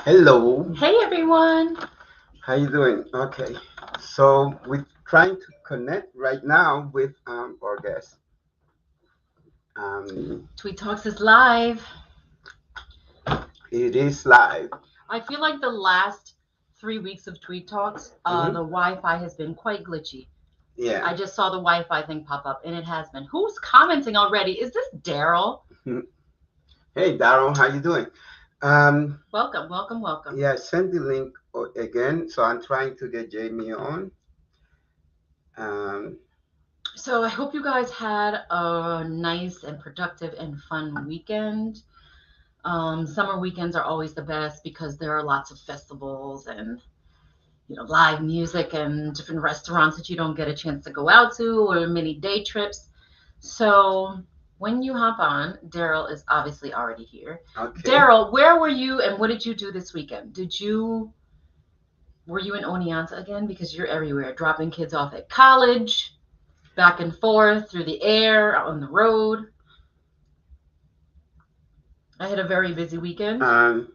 Hello, Hey everyone! how you doing? Okay, so we're trying to connect right now with our guest. Um, Tweed Talks is live. it is live. I feel like the last 3 weeks of Tweed Talks, Hmm. the Wi-Fi has been quite glitchy. Yeah. I just saw the Wi-Fi thing pop up, and it has been. Who's commenting already? Is this Daryl? Hey, Daryl, how you doing? Um, Welcome, welcome, welcome. yeah, send the link again. So I'm trying to get Jamie on. Um, So I hope you guys had a nice and productive and fun weekend. Summer weekends are always the best because there are lots of festivals and live music and different restaurants that you don't get a chance to go out to or mini day trips. So when you hop on, Daryl is obviously already here. okay. Daryl, where were you and what did you do this weekend? Were you in Oneonta again? Because you're everywhere, dropping kids off at college, back and forth through the air, on the road. I had a very busy weekend. Um,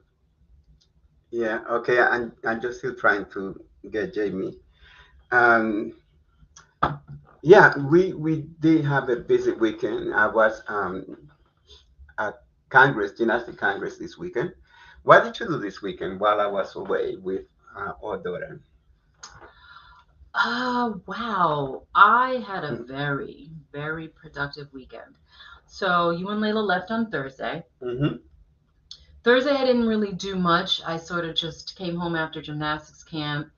yeah, okay. I'm just still trying to get Jamie. Um, yeah, we did have a busy weekend. I was at Congress, Gymnastic Congress this weekend. What did you do this weekend while I was away with our daughter? Oh, wow. I had a very, very productive weekend. So you and Layla left on Thursday. Mm-hmm. Thursday, I didn't really do much. I sort of just came home after gymnastics camp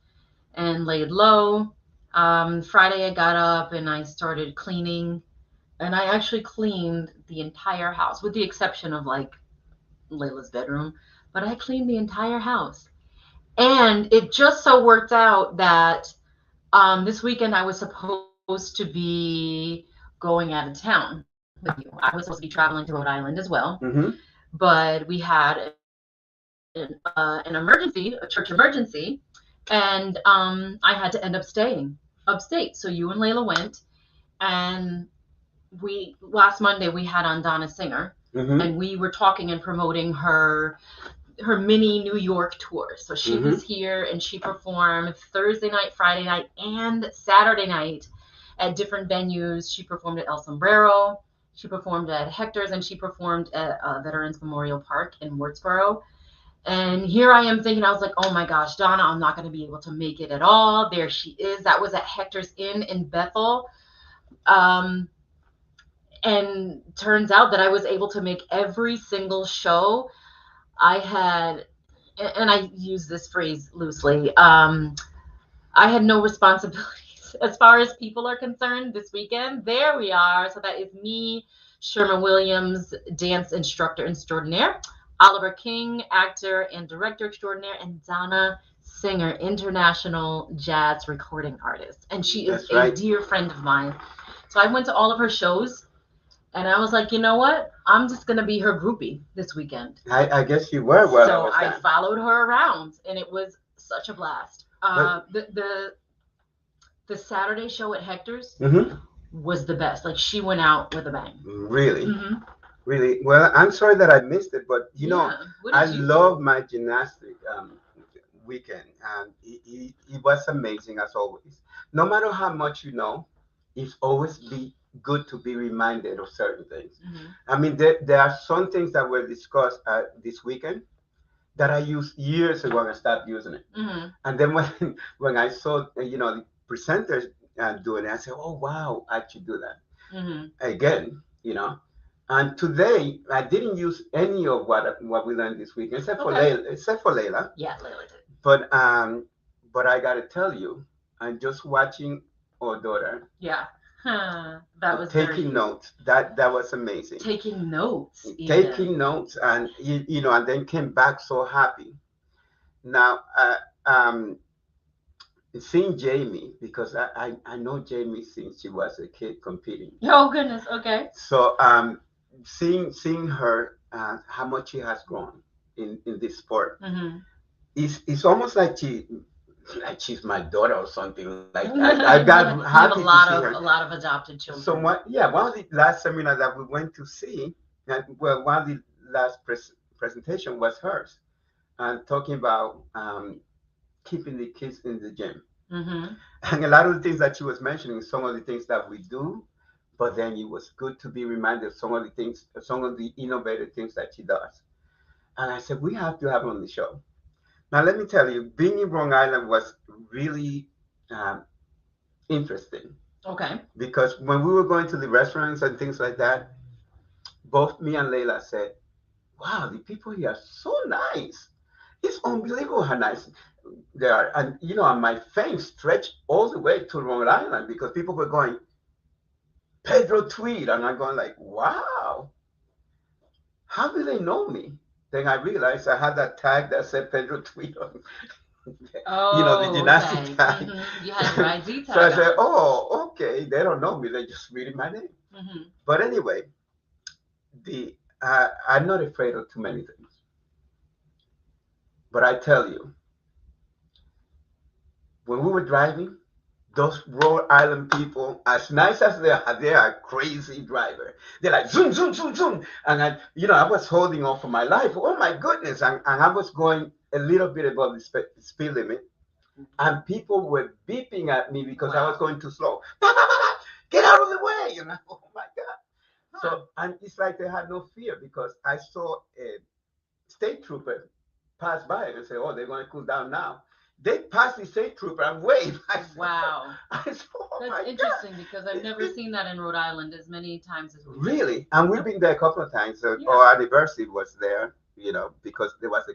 and laid low. Friday, I got up and I started cleaning. And I actually cleaned the entire house, with the exception of like Layla's bedroom. But I cleaned the entire house. And it just so worked out that this weekend I was supposed to be going out of town with you. I was supposed to be traveling to Rhode Island as well. Mm-hmm. But we had an emergency, a church emergency, and I had to end up staying upstate. So you and Layla went, and we last Monday we had on Donna Singer, Mm-hmm. and we were talking and promoting her mini New York tour. So she Mm-hmm. was here and she performed Thursday night, Friday night, and Saturday night at different venues. She performed at El Sombrero, she performed at Hector's, and she performed at Veterans Memorial Park in Wurtsboro. And here I am thinking, I was like, oh my gosh, Donna, I'm not going to be able to make it at all. There she is. That was at Hector's Inn in Bethel. Um, and turns out that I was able to make every single show. I had, and I use this phrase loosely, I had no responsibilities as far as people are concerned this weekend. There we are. So that is me, Sherman Williams, dance instructor extraordinaire, Oliver King, actor and director extraordinaire, and Donna Singer, international jazz recording artist. And she is That's a right. dear friend of mine. So I went to all of her shows and I was like, you know what? I'm just going to be her groupie this weekend. I guess you were while I So was I gone. followed her around and it was such a blast. But The Saturday show at Hector's mm-hmm. was the best. Like she went out with a bang. Really, Hmm. really. Well, I'm sorry that I missed it, but Yeah. What I did you do? love my gymnastic weekend, and it was amazing as always. No matter how much you know, it's always be good to be reminded of certain things. Hmm. I mean, there are some things that were discussed this weekend that I used years ago and I stopped using it. Hmm. And then when when I saw the presenters doing it, I said, "Oh wow, I should do that Hmm. again." And today I didn't use any of what we learned this week, except for Okay. Layla. Except for Layla, Yeah, Layla did. but I got to tell you, I'm just watching our daughter Yeah. Huh. That was very taking cute. notes. That was amazing. Taking notes, even. Taking notes, and and then came back so happy. Now, seeing Jamie, because I know Jamie since she was a kid competing. Oh, goodness. Okay. So seeing her, how much she has grown in this sport, Hmm. it's almost like she's my daughter or something. Like I got You happy have to see her. a lot of adopted So children. yeah, one of the last seminars that we went to see, well, one of the last presentation was hers. and talking about keeping the kids in the gym. Mm-hmm. And a lot of the things that she was mentioning, some of the things that we do, but then it was good to be reminded of some of the things, some of the innovative things that she does. And I said, we have to have her on the show. Now, let me tell you, being in Long Island was really um, interesting Okay. because when we were going to the restaurants and things like that, both me and Layla said, wow, the people here are so nice. It's unbelievable how nice they are. And, and my fame stretched all the way to Long Island because people were going, Pedro Tweed. And I'm going like, wow, how do they know me? Then I realized I had that tag that said Pedro Tweed on, the Oh, gymnastic okay. tag. Mm-hmm. You had your ID So I tag said, on. oh, okay, they don't know me. They're just reading my name. Mm-hmm. But anyway, the I'm not afraid of too many things. But I tell you, when we were driving, those Rhode Island people, as nice as they are crazy driver. They're like zoom, zoom, zoom, zoom. And I was holding on for my life. Oh my goodness. And I was going a little bit above the speed limit. And people were beeping at me because I was Wow. going too slow. Bah, bah, bah, bah, get out of the way. Oh my God. Huh. So, and it's like they had no fear because I saw a state trooper pass by and say, oh, they're going to cool down now. They passed the state trooper and waved. Wow. I said, oh That's my God. interesting because I've never seen that in Rhode Island as many times as we visited. Really? And we've Yep. been there a couple of times. So Yeah. our anniversary was there, because there was a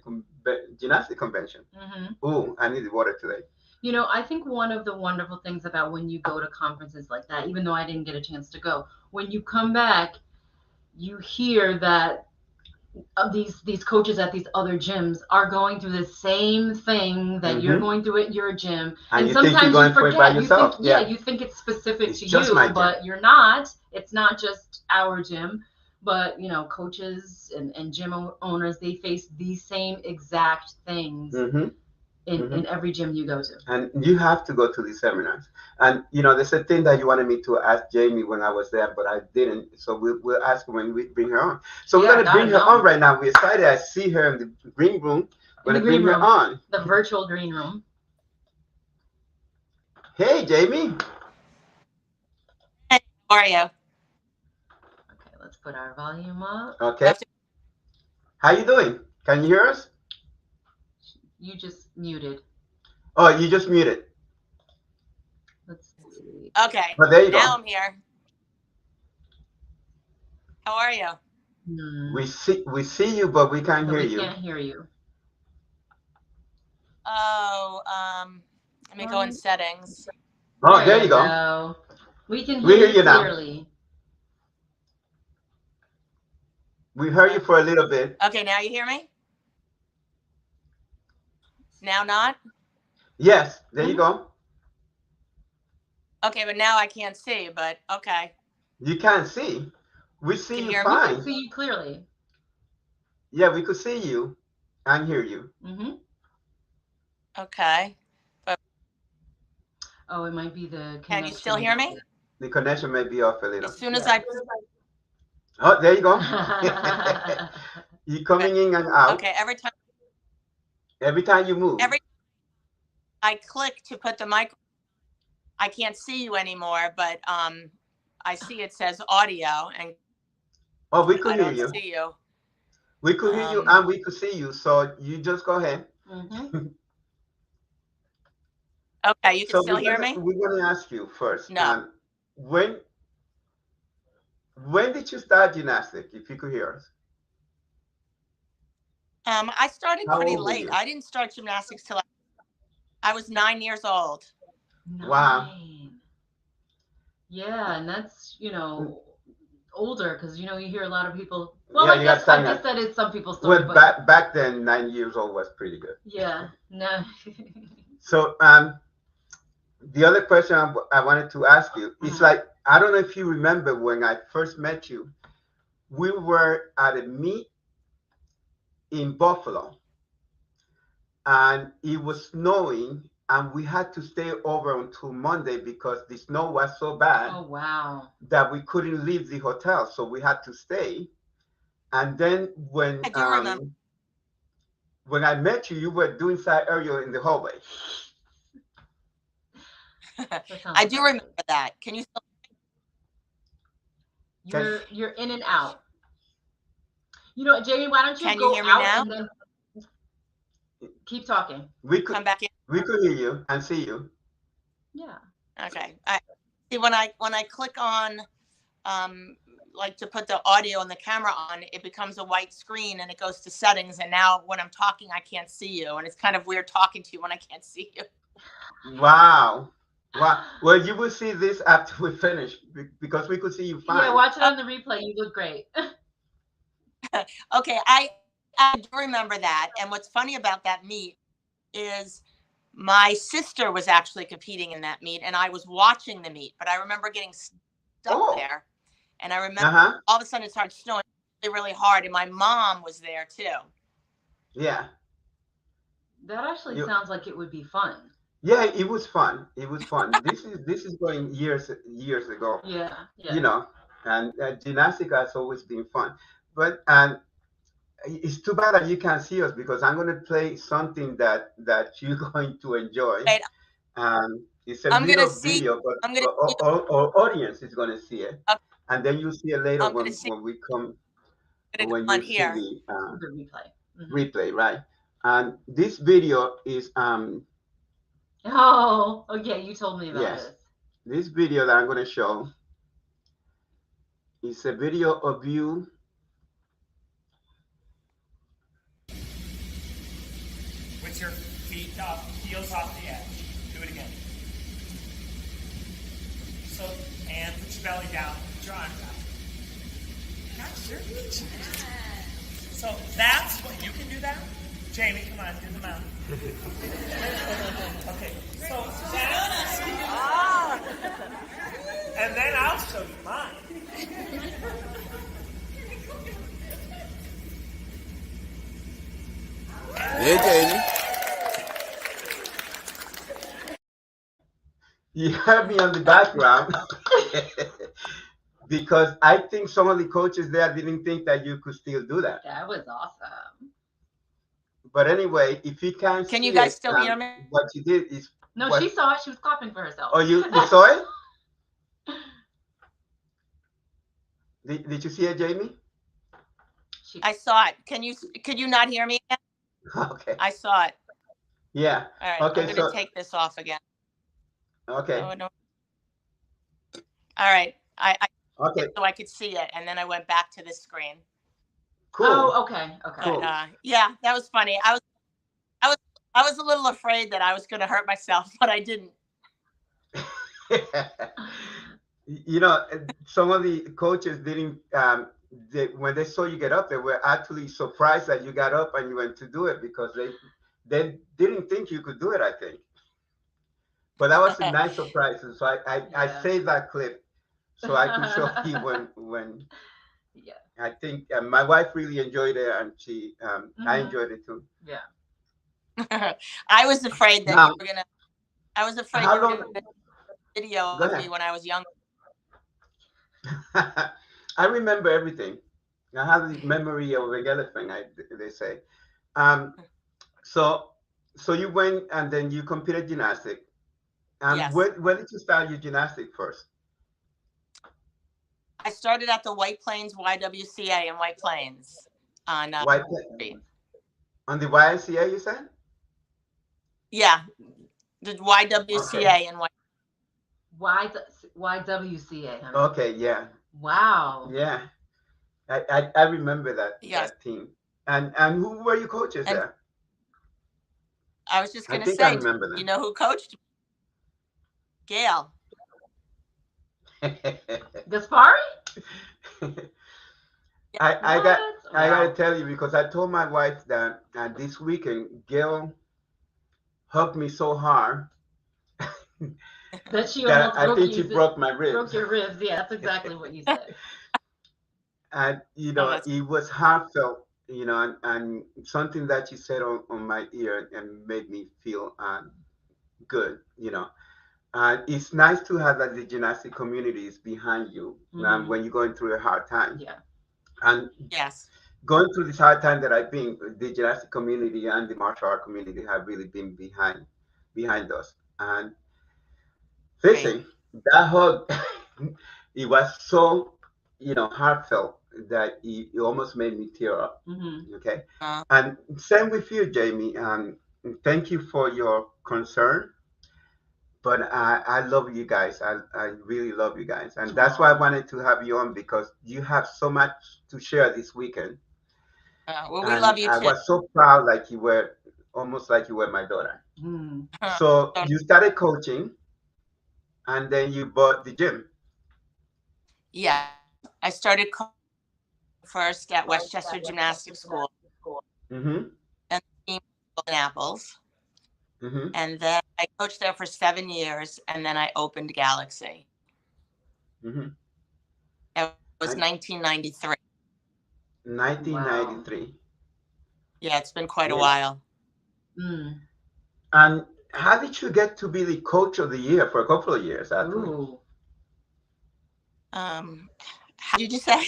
gymnastic convention. Mm-hmm. Oh, I need the water today. I think one of the wonderful things about when you go to conferences like that, even though I didn't get a chance to go, when you come back, you hear that these coaches at these other gyms are going through the same thing that you're Hmm. going through at your gym, And and you think you're sometimes you going for it by forget. You think, yourself. yeah, Yeah. you think it's specific It's to just my you, gym. but you're not. It's not just our gym, but coaches and gym owners, they face these same exact things Hmm. in Hmm. every gym you go to. And you have to go to these seminars. And there's a thing that you wanted me to ask Jamie when I was there, but I didn't. So we'll ask her when we bring her on. So we're Yeah, I gonna gotta bring her on know. right now. We're excited. I see her in the green room. In We're the gonna green bring her room, on. the virtual green room. Hey, Jamie. Hey, how are you? Okay, let's put our volume up. You Okay. have to, How you doing? Can you hear us? You just muted. Oh, you just muted. Let's see. okay, But there you now go. I'm here. How are you? Hmm. We see you, but we can't But hear we you. can't hear you. Oh, let me go in Um, settings. Oh, there there you you go. go. We can We hear hear you you now. clearly. We heard you Uh, for a little bit. okay, now you hear me? Now not? Yes, there you Hmm. go. Okay, but now I can't see, but okay. You can't see. We You see can you hear We me? can fine. see you clearly. Yeah, we could see you and hear you. Hmm. Okay. But Oh, it might be the can you still connection. hear me? The connection may be off a As little. soon as Yeah. I, Oh, there you go. You coming in and out okay, every time you move. every I click to put the mic, I can't see you anymore, but I see it says audio and Oh, we I could hear don't you. see you. We could hear you Um, and we could see you. So you just go ahead. Hmm. okay, you can So still hear me? we're gonna ask you first. No. When when did you start gymnastics? If you could hear us, I started how pretty old were late. you? I didn't start gymnastics till I was 9 years old. Wow. 9. Yeah, and that's Mm, older because you hear a lot of people. Well, yeah, I you got guess I started guess at. that is some people's story, Well, but back then, 9 years old was pretty good. yeah, no. So the other question I wanted to ask you is Mhm. like I don't know if you remember when I first met you. We were at a meet in Buffalo, and it was snowing, and we had to stay over until Monday because the snow was so bad Oh wow. that we couldn't leave the hotel, so we had to stay. And then when I do remember. when I met you, you were doing side aerial in the hallway. I do remember that. Can you still? You're in and out. You know, Jamie, why don't you Can you go hear me out now? and then keep talking? We could Come back in. we could hear you and see you. Yeah. Okay. I see when I click on like to put the audio and the camera on, it becomes a white screen and it goes to settings. And now when I'm talking, I can't see you, and it's kind of weird talking to you when I can't see you. Wow. Wow. Well, you will see this after we finish because we could see you fine. Yeah, watch it on the replay. You look great. Okay, I do remember that. And what's funny about that meet is my sister was actually competing in that meet, and I was watching the meet. But I remember getting stuck there, and I remember all of a sudden it started snowing really, really hard, and my mom was there too. Yeah. That actually sounds like it would be fun. Yeah, it was fun. It was fun. This is going years ago. Yeah. You know, and gymnastics has always been fun. But and it's too bad that you can't see us because I'm going to play something that you're going to enjoy. Right. It's a I'm little gonna see. video, but I'm gonna see. our audience is going to see it, Okay, and then you'll see it later I'm gonna see. when we come I'm gonna when go you on see here. The replay. replay, right? And this video is Oh, okay. You told me about yes, this. this video that I'm going to show is a video of you. With your feet off, heels off the edge. Do it again. So, and put your belly down, put your arms out. Gosh, you're reaching. So that's what, you can do that? Jamie, come on, do the mouth. Okay, so that's, and then I'll show you mine. Yeah, Jamie. You heard me on the background because I think some of the coaches there didn't think that you could still do that. That was awesome. But anyway, if you can't Can see you guys it, still hear me? what you did is No, she saw it. She was clapping for herself. Oh, you saw it? Did you see it, Jamie? I saw it. Could you not hear me? Okay. I saw it. Yeah. All right. Okay. I'm going to take this off again. Okay. No. All right. Okay. So I could see it, and then I went back to the screen. Cool. Oh, okay. Cool. But, yeah, that was funny. I was a little afraid that I was going to hurt myself, but I didn't. You know, some of the coaches didn't. When they saw you get up, they were actually surprised that you got up and you went to do it because they didn't think you could do it, I think. But that was a nice surprise. So I saved that clip so I could show you when yeah. I think my wife really enjoyed it, and she I enjoyed it too. Yeah. I was afraid that you were gonna. I was afraid you were gonna video of me when I was younger. I remember everything. I have the memory of a elephant, they say. So you went and then you competed gymnastics. Yes. Where did you start your gymnastics first? I started at the White Plains YWCA in White Plains on White Plains. On the YMCA, you said? Yeah, the YWCA in White. YWCA. Honey. Okay, yeah. Wow. Yeah, I remember that team. And who were your coaches there? I was just going to say, you know who coached me? Gail. Gaspari? I got to tell you, because I told my wife that this weekend Gail hugged me so hard that she almost I think she broke my ribs. Broke your ribs. Yeah, that's exactly what you said. And you know, it was heartfelt, you know, and something that she said on my ear and made me feel good, you know. It's nice to have that the gymnastic community is behind you when you're going through a hard time. Yeah. And yes, going through this hard time that I've been, the gymnastic community and the martial art community have really been behind us. And Great. listen, that hug, it was so, heartfelt that it almost made me tear up. Mm-hmm. Okay. Uh, And same with you, Jamie. Thank you for your concern. But I love you guys. I really love you guys. And that's why I Aw. wanted to have you on because you have so much to share this weekend. well, we And love you I too. was so proud, like you were, almost like you were my daughter. Mm. So So, you started coaching and then you bought the gym. yeah, I started first at Westchester Gymnastics School Mm-hmm. and in Apples. Mm-hmm. And then I coached there for 7 years, and then I opened Galaxy. Mm-hmm. It was 1993. 1993. Yeah, it's been quite a Yes. while. Mm. And how did you get to be the coach of the year for a couple of years, actually? Ooh. How did you say?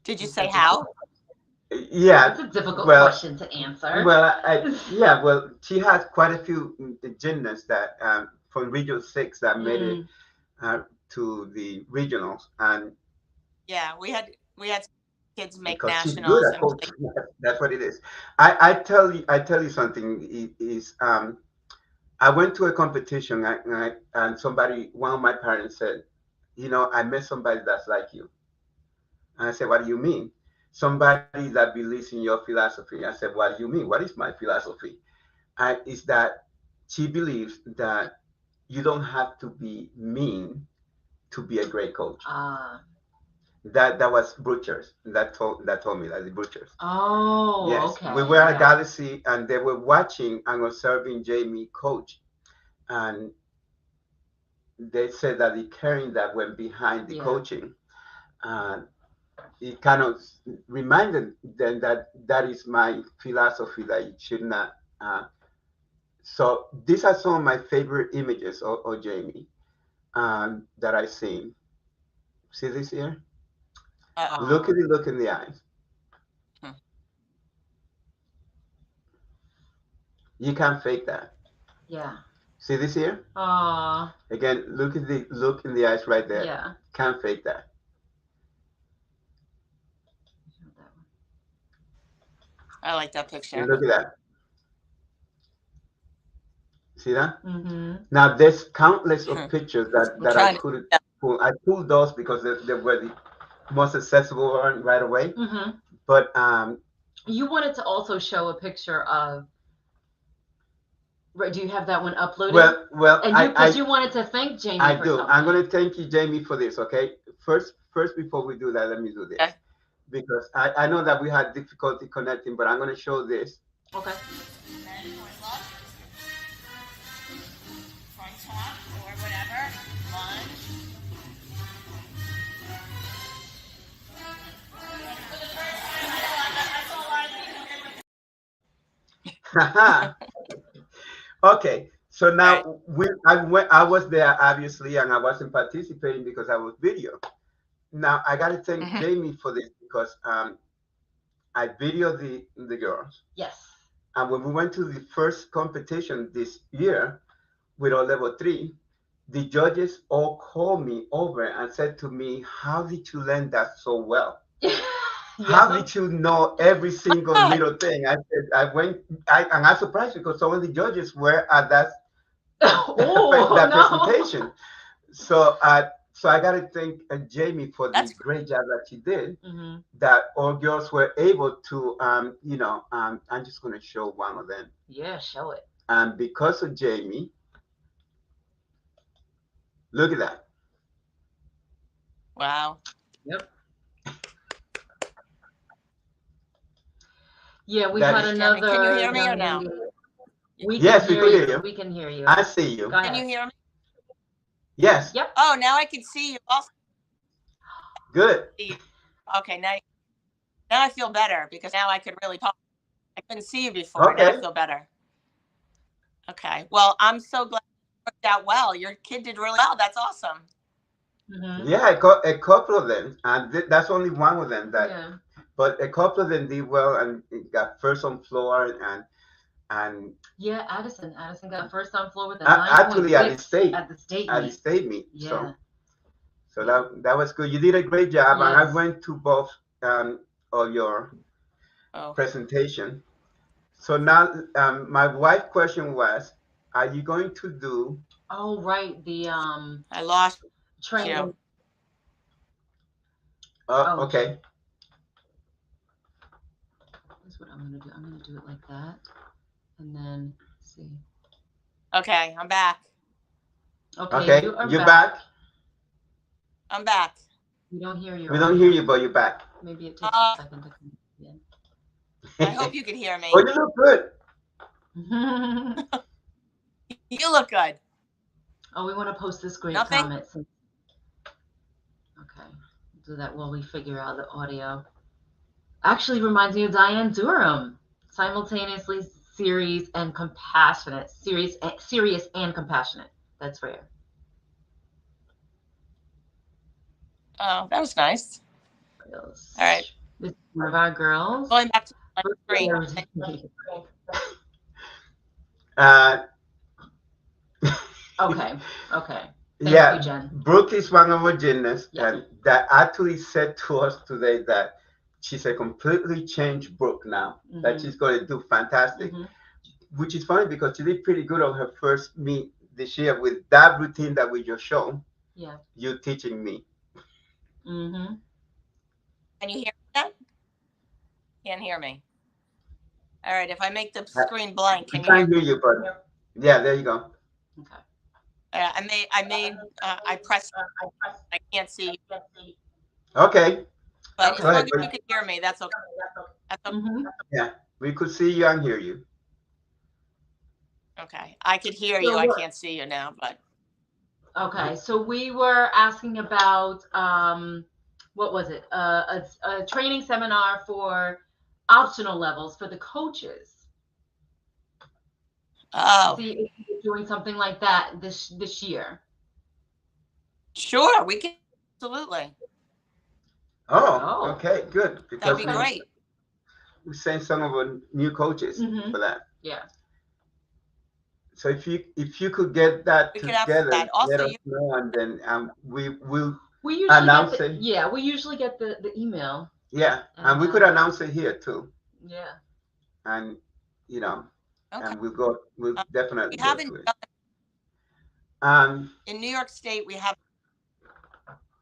Did you say how? Yeah. That's a difficult Well, question to answer. well, yeah. Well, she has quite a few gymnasts that from Region 6 that made it Mm. to the regionals, and Yeah, we had kids make because she's good nationals at and play. coaching, that's what it is. I tell you something. Is I went to a competition and somebody, one of my parents said, I met somebody that's like you. And I said, what do you mean? Somebody that believes in your philosophy. I said, what do you mean? What is my philosophy? Is that she believes that you don't have to be mean to be a great coach. Ah. That was Butchers that told me that, the Butchers. Oh, Yes, okay. we were at Yeah. Galaxy and they were watching and observing Jamie coach, and they said that the caring that went behind the Yeah. coaching, and it kind of reminded them that that is my philosophy, that it should not. So these are some of my favorite images of Jamie that I've seen. See this here? Uh-oh. Look at the look in the eyes. Hmm. You can't fake that. Yeah. See this here? Aw. Again, look at the look in the eyes right there. Yeah. Can't fake that. I like that And picture. look at that. See that? Mm-hmm. Now there's countless of Hmm. pictures I'm that I trying to. couldn't pull. I pulled those because they were the most accessible one right away. Mm-hmm. But You wanted to also show a picture of. Right, do you have that one uploaded? well, And because you wanted to thank Jamie I for do. something. I'm going to thank you, Jamie, for this. Okay. First, before we do that, let me do this Okay. because I know that we had difficulty connecting, but I'm going to show this. Okay. Men point left, front top or whatever, lunge. Okay. So Right. now I was there obviously, and I wasn't participating because I was video. Now I got to thank Mhm. Jamie for this because I videoed the girls, Yes. and when we went to the first competition this year with our level 3, the judges all called me over and said to me, "How did you learn that so well? How Yeah. did you know every single Ah, little thing?" I said, and I'm surprised because some of the judges were at Oh that no. presentation. So I got to thank Jamie for the that's great job that she did. Mm-hmm. That all girls were able to, I'm just going to show one of them. Yeah, show it. And because of Jamie, look at that. wow. Yep. Yeah, we That had is, Jeremy, can you another hear me or young no? lady. We can yes, we hear could you. hear you. We can hear you. I see you. Go ahead. Can you hear me? Yes. Yep. Oh, now I can see you also. Good. Okay, now I feel better because now I could really talk. I couldn't see you before. Now I Okay. feel better. Okay. Well, I'm so glad it worked out well. Your kid did really well. That's awesome. Yeah, a couple of them, and that's only one of them that. Yeah. But a couple of them did well and it got first on floor and Yeah, Addison got first on floor with a actually 9.6 at the state at the meet. state meet. Yeah. So that was good. You did a great job, and I Yes. went to both of your Oh, presentation. So now my wife question was, are you going to do? Oh, right. The I lost training. you. Oh, Okay. that's what I'm gonna do. I'm gonna do it like that, and then see. Okay, I'm back. Okay, you Okay, are you're back. back. I'm back. We don't hear you. We don't hear you, but you're back. Maybe it takes a second to come in. I hope you can hear Oh, me. you look good. You look good. Oh, we want to post this great Nothing? comment. Okay, do that while we figure out the audio. Actually, reminds me of Diane Durham. Simultaneously serious and compassionate. Serious and compassionate. That's rare. Oh, that was nice. All right. This is one of our girls. Going back to my screen. Okay. Yeah, Thank you, Jen. Brooke is one of our gymnasts, Yeah. and that actually said to us today that she's a completely changed Brooke now. That she's going to do fantastic, which is funny because she did pretty good on her first meet this year with that routine that we just showed. Yeah. You teaching me. Can you hear that? Can't hear me. All right. If I make the screen blank, can you hear me? You, but yeah, there you go. Okay. I pressed. I can't see you. Okay. But as long as you can hear me, that's okay. That's okay. Yeah, we could see you and hear you. Okay. I could hear you. I can't see you now, but. Okay. So we were asking about, what was it? A training seminar for optional levels for the coaches. Oh. See if you're doing something like that this year. Sure, we can absolutely. Oh, okay, good. That'd be great. We sent some of our new coaches for that. Yeah. So if you could get that together, that. Also, let us know, and then we will usually announce it. Yeah, we usually get the email. Yeah, and we could announce it here too. Yeah. And okay. and we'll definitely we go haven't to it. In New York State, we have.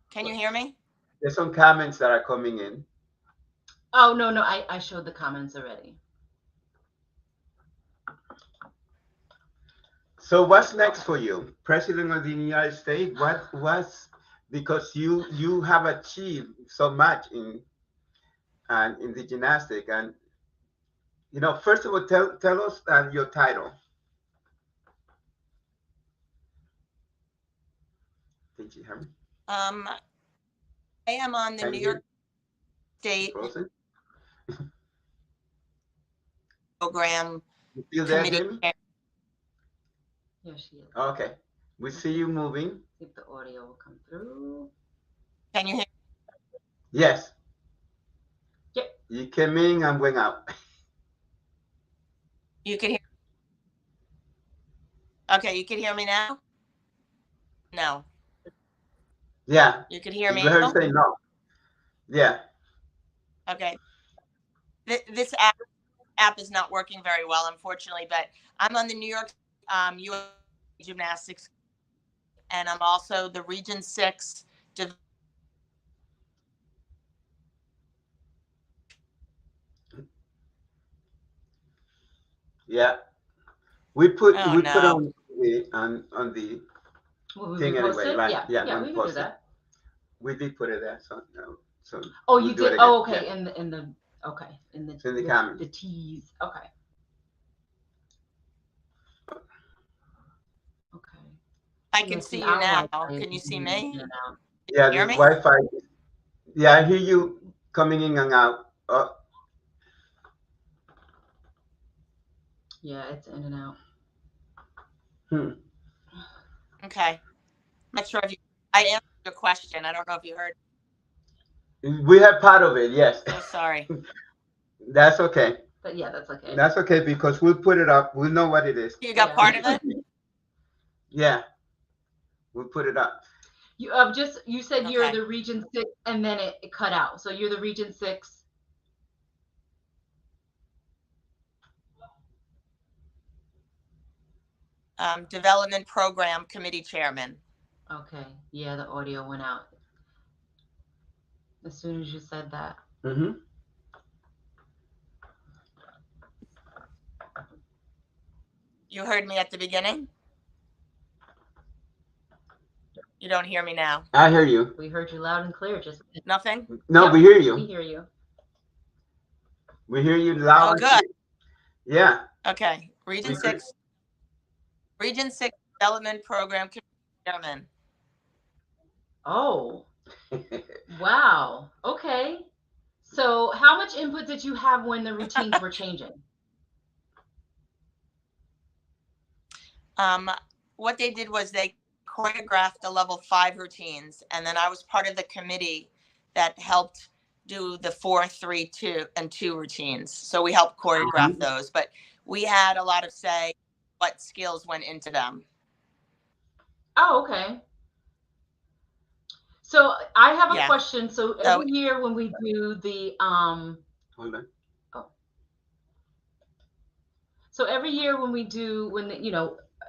Can you hear me? There's some comments that are coming in. Oh no, I showed the comments already. So what's next for you, President of the United States? What was, because you have achieved so much in the gymnastic, and first of all, tell us your title. Did you hear me? I am on the New York State program. You feel there, Jamie? Yeah, she is. Okay, we see you moving. See if the audio will come through. Can you hear? Yes. Yep. You came in and went out. You can hear. Okay, you can hear me now. No. Yeah. You can hear me. You heard her say no. Yeah. Okay. This app is not working very well, unfortunately, but I'm on the New York USAG gymnastics, and I'm also the Region 6 Yeah. We put on the thing anyway. Like, yeah, we can do that. We did put it there, so oh, you did. Oh, okay. Yeah. In the comments. The teas. Okay. Okay. I can see you now. Can you see me? Yeah, the Wi-Fi. Yeah, I hear you coming in and out. Yeah, it's in and out. Okay. I'm not sure if I answered your question. I don't know if you heard. We have part of it, yes. So sorry. That's okay. But yeah, that's okay. That's okay because we'll put it up. We know what it is. You got Yeah. part of it? Yeah, we'll put it up. You said you're Okay. the Region 6, and then it cut out. So you're the Region 6. Development Program Committee Chairman. Okay. Yeah, the audio went out as soon as you said that. Mm-hmm. You heard me at the beginning? You don't hear me now? I hear you. We heard you loud and clear. Just Nothing? No, Yep, we hear we you. hear you. We hear you loud. Oh, and good. clear. Yeah. Okay. Region We 6. Region 6 Development Program Committee Chairman. Oh, wow. Okay. So how much input did you have when the routines were changing? What they did was they choreographed the level 5 routines, and then I was part of the committee that helped do the 4, 3, 2, and 2 routines. So we helped choreograph those, but we had a lot of say what skills went into them. Oh, okay. So I have a Yeah. question. So every year when we do the Hold on. so every year when we do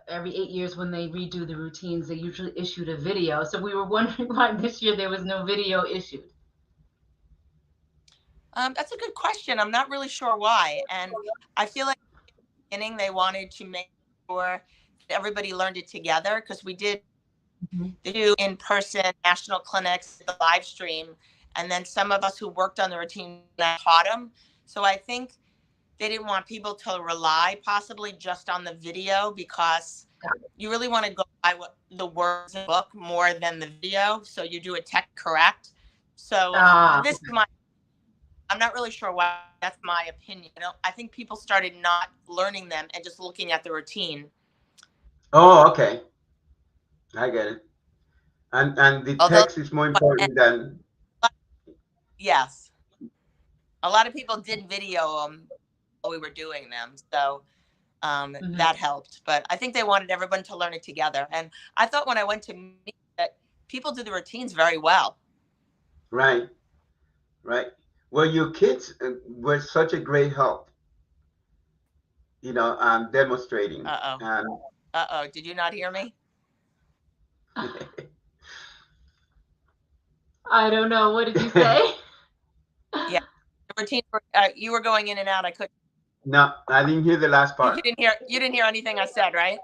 every 8 years when they redo the routines, they usually issued a video. So we were wondering why this year there was no video issued. That's a good question. I'm not really sure why. And I feel like in the beginning they wanted to make sure that everybody learned it together, because we did do in-person national clinics, the live stream, and then some of us who worked on the routine taught them. So I think they didn't want people to rely possibly just on the video, because you really want to go by what the words in the book more than the video. So you do it tech correct. So this is I'm not really sure why. That's my opinion. I think people started not learning them and just looking at the routine. Oh, okay. I get it. And the text is more important than. Yes. A lot of people did video them while we were doing them. So that helped. But I think they wanted everyone to learn it together. And I thought when I went to meet that people do the routines very well. Right. Right. Well, your kids were such a great help, demonstrating. Uh-oh. Did you not hear me? I don't know. What did you say? Yeah. The routine, you were going in and out. I couldn't. No, I didn't hear the last part. You didn't hear anything I said, right?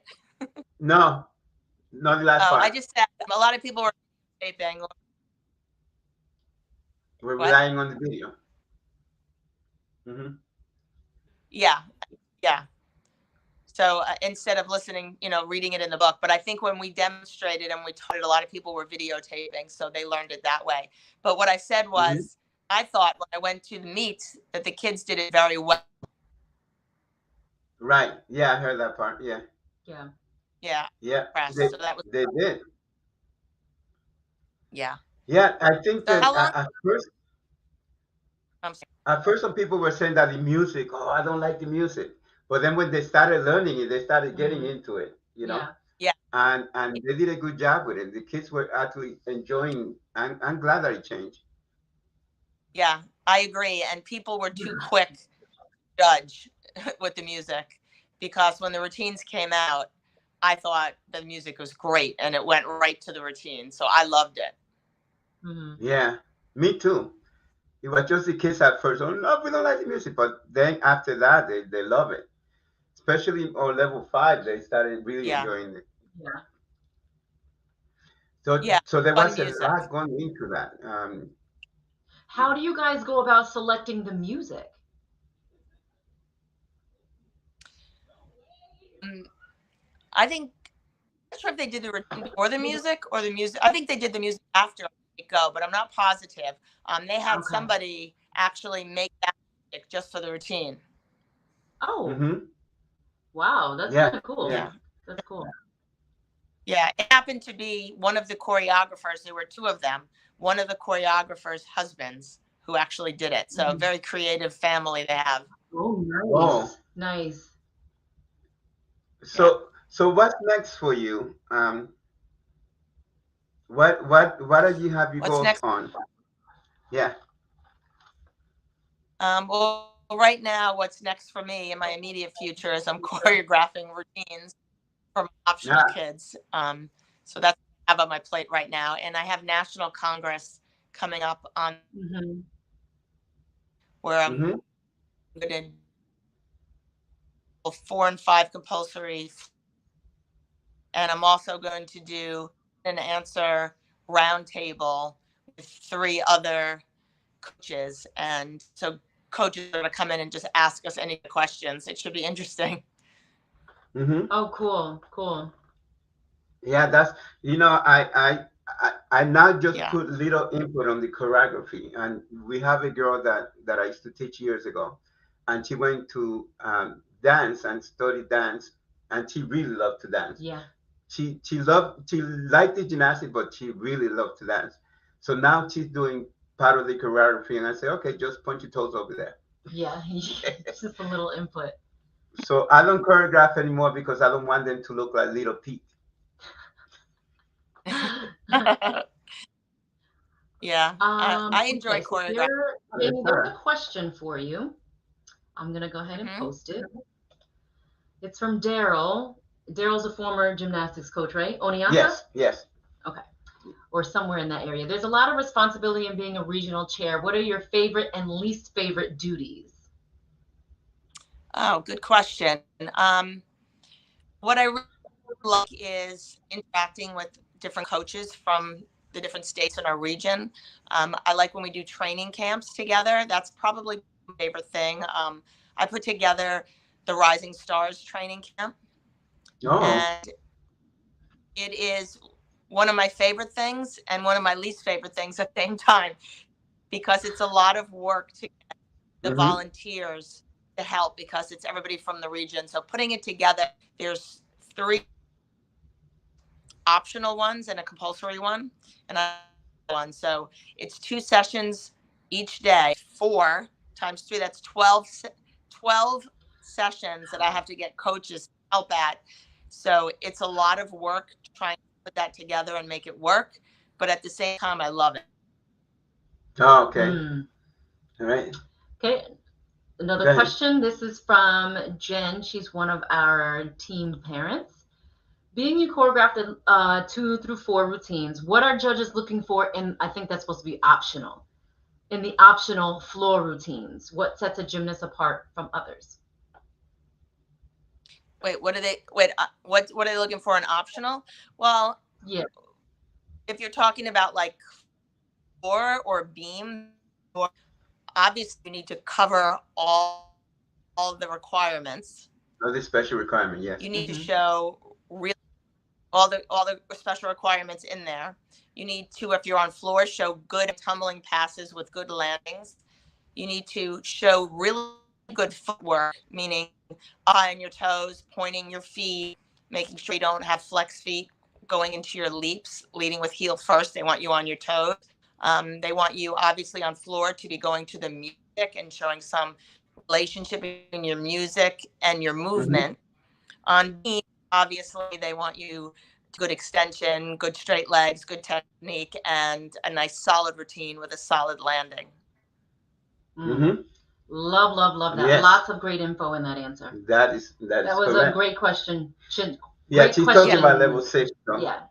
No, not the last part. I just said a lot of people were taping. We're relying on the video. Mm-hmm. Yeah. So instead of listening, reading it in the book, but I think when we demonstrated and we taught it, a lot of people were videotaping, so they learned it that way. But what I said was, I thought when I went to the meet that the kids did it very well. Right. Yeah, I heard that part. Yeah. Yeah. They, so that was. They did. Yeah. Yeah, I think that at first. I'm sorry. At first, some people were saying that the music, I don't like the music. But then when they started learning it, they started getting into it, Yeah. And they did a good job with it. The kids were actually enjoying. I'm glad that it changed. Yeah, I agree. And people were too quick to judge with the music, because when the routines came out, I thought the music was great and it went right to the routine. So I loved it. Yeah, me too. It was just the kids at first. Oh no, we don't like the music, but then after that, they love it. Especially on level 5, they started really enjoying it. So there was a lot going into that. How do you guys go about selecting the music? I think, I'm not sure if they did the routine before the music or the music. I think they did the music after it go, but I'm not positive. They had somebody actually make that music just for the routine. Oh. Wow, that's kind of cool. Yeah. That's cool. Yeah, it happened happened to be one of the choreographers. There were two of them. One of the choreographers' husbands who actually did it. So a very creative family they have. Oh, nice. Oh. Nice. So what's next for you? What do you have your What's goals next? on? Yeah. Well, right now, what's next for me in my immediate future is I'm choreographing routines for optional kids. So that's what I have on my plate right now. And I have National Congress coming up on where I'm going to 4 and 5 compulsory. And I'm also going to do an answer roundtable with 3 other coaches. And so coaches are going to come in and just ask us any questions. It should be interesting. Oh, cool. Yeah, that's I now just put little input on the choreography, and we have a girl that I used to teach years ago, and she went to dance and studied dance, and she really loved to dance. Yeah. She liked the gymnastics, but she really loved to dance. So now she's doing part of the choreography, and I say, okay, just point your toes over there. Yeah, it's just a little input. So I don't choreograph anymore because I don't want them to look like little Pete. Yeah, I enjoy choreography. There's a question for you. I'm going to go ahead and post it. It's from Daryl. Daryl's a former gymnastics coach, right? Oneonta? Yes. Okay. Or somewhere in that area. There's a lot of responsibility in being a regional chair. What are your favorite and least favorite duties? Oh, good question. What I really like is interacting with different coaches from the different states in our region. I like when we do training camps together. That's probably my favorite thing. I put together the Rising Stars training camp. And it is one of my favorite things and one of my least favorite things at the same time, because it's a lot of work to get the volunteers to help, because it's everybody from the region. So putting it together, there's 3 optional ones and a compulsory one, and one. So it's 2 sessions each day, 4 times 3. That's 12 sessions that I have to get coaches to help at. So it's a lot of work trying to put that together and make it work. But at the same time, I love it. Oh, okay. All right. Okay. Another question. This is from Jen. She's one of our team parents. Being you choreographed 2 through 4 routines, what are judges looking for in, I think that's supposed to be optional, in the optional floor routines? What sets a gymnast apart from others? Wait, what are they looking for in optional? Well, if you're talking about like floor or beam, obviously you need to cover all the requirements. All the special requirements, yes. You need to show really all the special requirements in there. You need to, if you're on floor, show good tumbling passes with good landings. You need to show really good footwork, meaning eye on your toes, pointing your feet, making sure you don't have flex feet going into your leaps, leading with heel first. They want you on your toes. They want you obviously on floor to be going to the music and showing some relationship between your music and your movement. On beam, obviously they want you good extension, good straight legs, good technique, and a nice solid routine with a solid landing. Love that. Yes. Lots of great info in that answer. That was correct. A great question. She's talking about level 6. So. Yeah.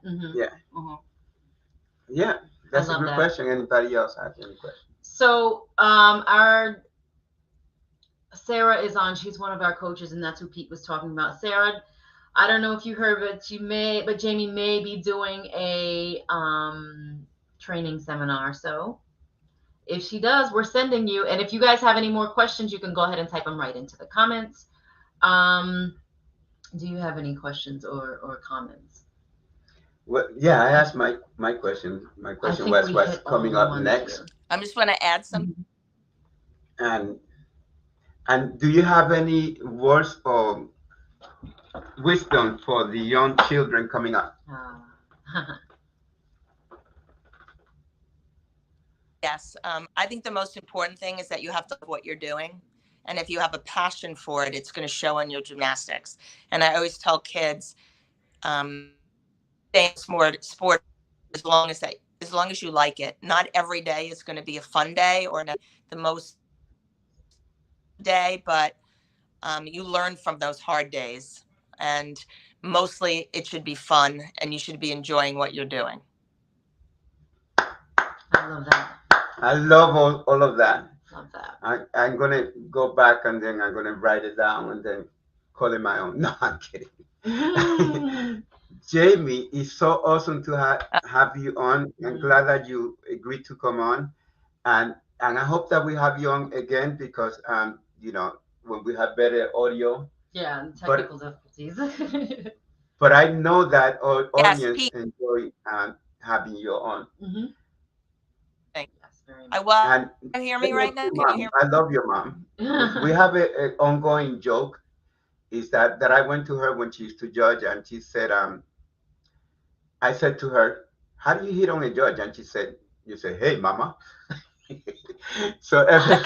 Yeah, that's a good question. Anybody else have any questions? So our Sarah is on. She's one of our coaches, and that's who Pete was talking about. Sarah, I don't know if you heard, but Jamie may be doing a training seminar. So if she does, we're sending you. And if you guys have any more questions, you can go ahead and type them right into the comments. Do you have any questions or comments? Well, yeah, I asked my question. My question was what's coming up next. Here. I'm just going to add some. And do you have any words of wisdom for the young children coming up? Yes. I think the most important thing is that you have to love what you're doing. And if you have a passion for it, it's going to show in your gymnastics. And I always tell kids, stay in sport as long as you like it. Not every day is going to be a fun day or the most day, but you learn from those hard days. And mostly it should be fun and you should be enjoying what you're doing. I love that. I love all of that. Love that. I'm going to go back and then I'm going to write it down and then call it my own. No, I'm kidding. Jamie, it's so awesome to have you on. I'm glad that you agreed to come on. And I hope that we have you on again because, when we have better audio. Yeah, technical difficulties. But I know that our Yes, audience Pete. enjoy having you on. Mm-hmm. Thanks. Yes, very I much. was. And Can you hear me right now? Can you hear me? I love your mom. We have an ongoing joke. Is that I went to her when she used to judge, and she said, I said to her, "How do you hit on a judge?" And she said, "You say, hey, mama." So ever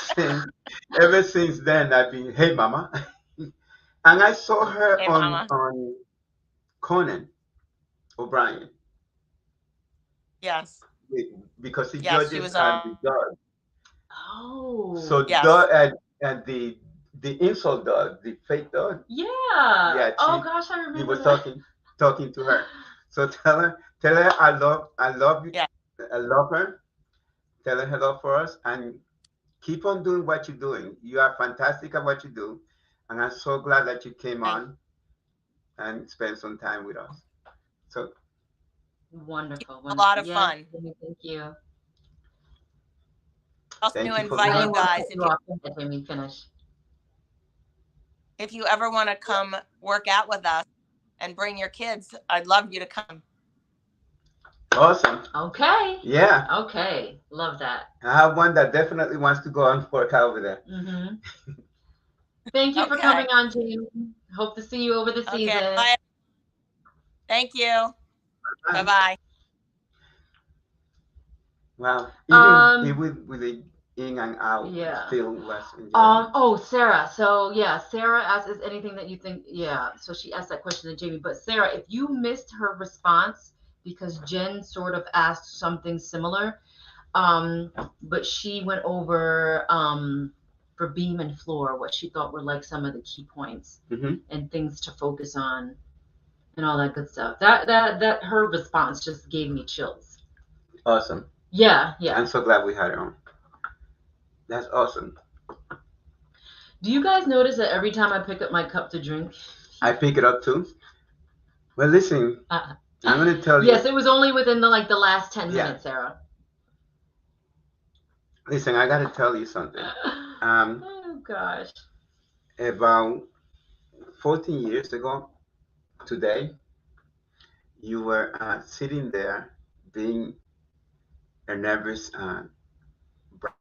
since then, I've been, hey, mama. And I saw her Hey, on Mama. Conan O'Brien Yes. because he Yes, she judges was and on. the judge. Oh. So Yes. and the insult dog, the fake dog. Yeah. Yeah. Oh gosh, I remember. He was that. talking to her. So tell her I love you. Yeah. I love her. Tell her hello for us and keep on doing what you're doing. You are fantastic at what you do. And I'm so glad that you came on and spent some time with us. So Wonderful. A lot of Yes, fun. Thank you. Also thank you for invite being you on. guys Jamie, finish. if you ever want to come work out with us and bring your kids, I'd love you to come. Awesome. Okay. Yeah. Okay. Love that. I have one that definitely wants to go and work out over there. Mm-hmm. Thank you for Okay. coming on, Jamie. Hope to see you over the Okay. season. Bye. Thank you. Bye bye. Wow. Even with the in and out, Yeah. still was enjoyable. Oh, Sarah. So yeah, Sarah asked, is anything that you think? Yeah. So she asked that question to Jamie. But Sarah, if you missed her response because Jen sort of asked something similar, but she went over for beam and floor what she thought were like some of the key points and things to focus on and all that good stuff. That her response just gave me chills. Awesome. Yeah. I'm so glad we had her on. That's awesome. Do you guys notice that every time I pick up my cup to drink, I pick it up too? Well, listen, I'm going to tell you. Yes, it was only within the last 10 minutes, Sarah. Listen, I got to tell you something. Oh, gosh. About 14 years ago today, you were sitting there being a nervous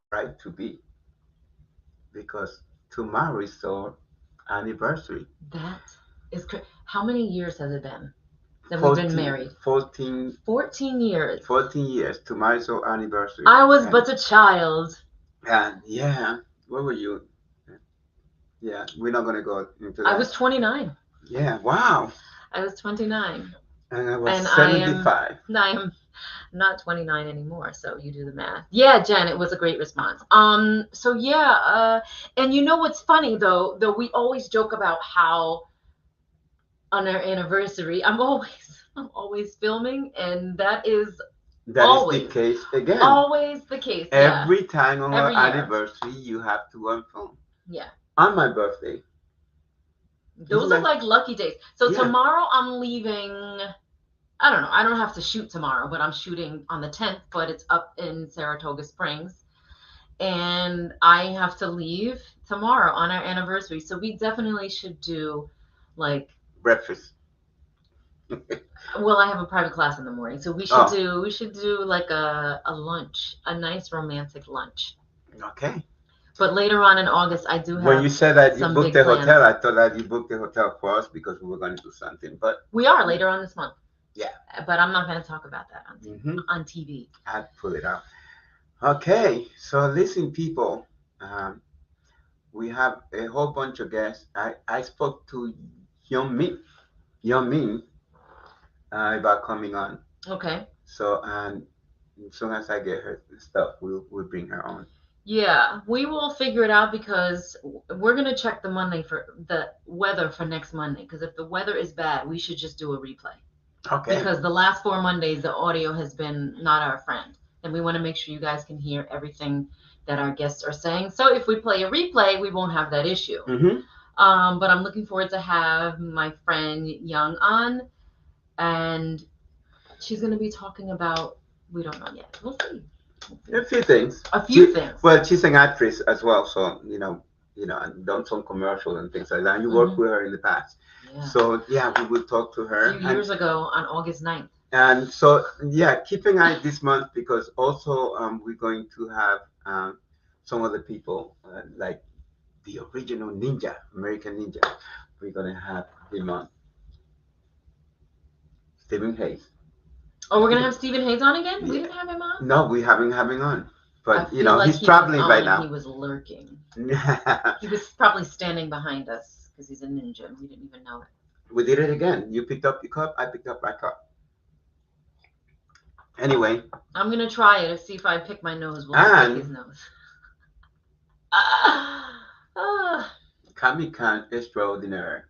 bride to be because tomorrow is our anniversary. That is crazy. How many years has it been that we've been married? 14 years. 14 years. Tomorrow is our anniversary. I was but a child. And yeah, where were you? Yeah, we're not going to go into that. I was 29. Yeah, wow. I was 29. And I was 75. I am not 29 anymore, so you do the math. Yeah, Jen, it was a great response. So yeah, and you know what's funny though we always joke about how on our anniversary I'm always filming, and that is the case again. Always the case. Every time on our Every year. anniversary, you have to go film. Yeah. On my birthday. Those are like lucky days. So Yeah. tomorrow I'm leaving. I don't know. I don't have to shoot tomorrow, but I'm shooting on the 10th, but it's up in Saratoga Springs. And I have to leave tomorrow on our anniversary. So we definitely should do like breakfast. Well, I have a private class in the morning. So we should do like a lunch, a nice romantic lunch. Okay. But later on in August, I do have. When you said that you booked the plans. hotel, I thought that you booked the hotel for us because we were going to do something. But we are later on this month. Yeah. But I'm not going to talk about that on TV. Mm-hmm. On TV. I'd pull it up. Okay, so listen, people. Um, we have a whole bunch of guests. I spoke to Young Min, about coming on. Okay. So, as soon as I get her stuff, we'll bring her on. Yeah, we will figure it out because we're going to check the weather for next Monday. Because if the weather is bad, we should just do a replay. Okay. Because the last 4 Mondays, the audio has been not our friend. And we want to make sure you guys can hear everything that our guests are saying. So if we play a replay, we won't have that issue. Mm-hmm. But I'm looking forward to have my friend Young on. And she's going to be talking about, we don't know yet. We'll see. A few things. A few things. Well, she's an actress as well, so and done some commercials and things like that. You worked with her in the past, Yeah. so yeah, we will talk to her. A few years ago on August 9th. And so yeah, keep an eye this month because also we're going to have some other people like the original Ninja, American Ninja. We're gonna have him on. Stephen Hayes. Oh, we're going to have Stephen Hayes on again? Yeah. We didn't have him on? No, we haven't having on. But I feel like he's he traveling was right on now. and he was lurking. He was probably standing behind us because he's a ninja and we didn't even know it. We did it again. You picked up your cup, I picked up my cup. Anyway. I'm going to try it to see if I pick my nose. We'll pick his nose. Comic-Con Extraordinaire.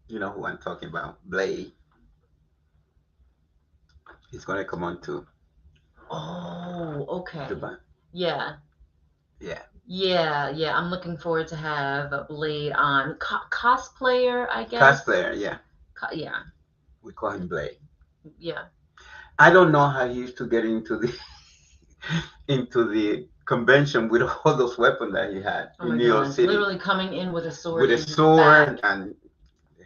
You know who I'm talking about. Blade. He's going to come on too. Oh, okay. Dubai. Yeah. Yeah. Yeah. I'm looking forward to have Blade on. Cosplayer, I guess. Cosplayer, yeah. Yeah. We call him Blade. Yeah. I don't know how he used to get into the convention with all those weapons that he had in New York City. Literally coming in with a sword. With a sword and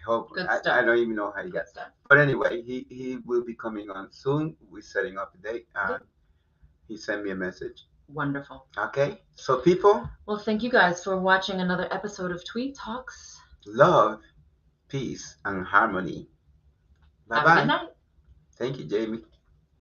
Good stuff. I don't even know how he got that. But anyway, he will be coming on soon. We're setting up a date. He sent me a message. Wonderful. Okay, so people. Well, thank you guys for watching another episode of Tweed Talks. Love, peace, and harmony. Bye-bye. Have a good night. Thank you, Jamie.